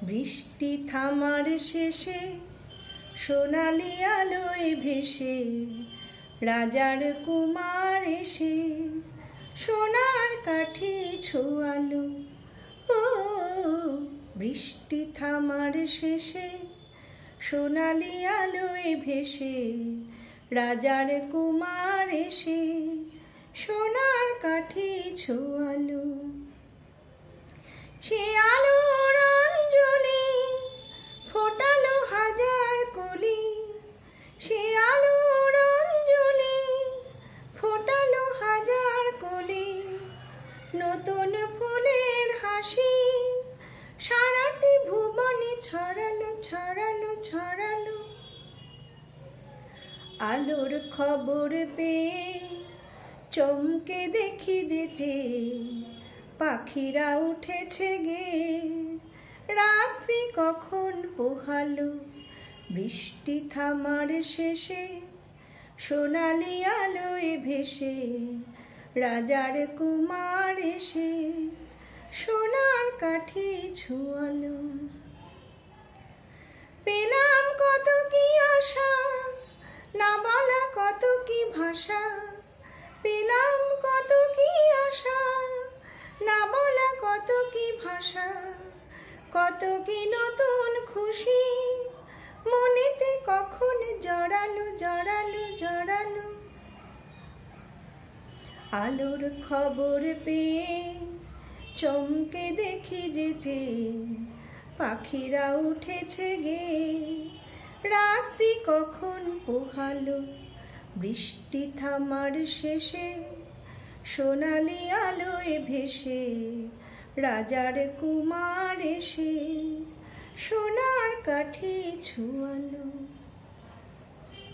বৃষ্টি থামার শেষে সোনালি আলোয় ভেসে রাজার কুমার এসে সোনার কাঠি ছোঁয়ালো। ও বৃষ্টি থামার শেষে সোনালি আলোয় ভেসে রাজার কুমার এসে সোনার কাঠি ছোঁয়ালো। সে আলোর অঞ্জলি ফোটালো হাজার কলি, সে আলোর অঞ্জলি ফোটালো হাজার কলি। নতুন ফুলের হাসি সারাটি ভুবনে ছড়ালো ছড়ালো ছড়ালো। আলোর খবর পেয়ে চমকে দেখি যে পাখিরা উঠেছে গে, রাত্রি কখন পোহালো। বৃষ্টি থামার শেষে সোনালি আলোয় ভেসে রাজার কুমার এসে সোনার কাঠি ছোঁয়ালো। পেলাম কত কি আশা, না বলা কত কি ভাষা। পেলাম কত কি আশা, না বলা কত কি ভাষা। কত কি নতুন খুশি মনেতে কখন জড়ালো জড়ালো জড়ালো। আলোর খবর পেয়ে চমকে দেখি যে পাখিরা উঠেছে গে, রাত্রি কখন পোহালো। বৃষ্টি থামার শেষে সোনালি আলোয় ভেসে রাজার কুমার এসে সোনার কাঠি ছোঁয়ালো।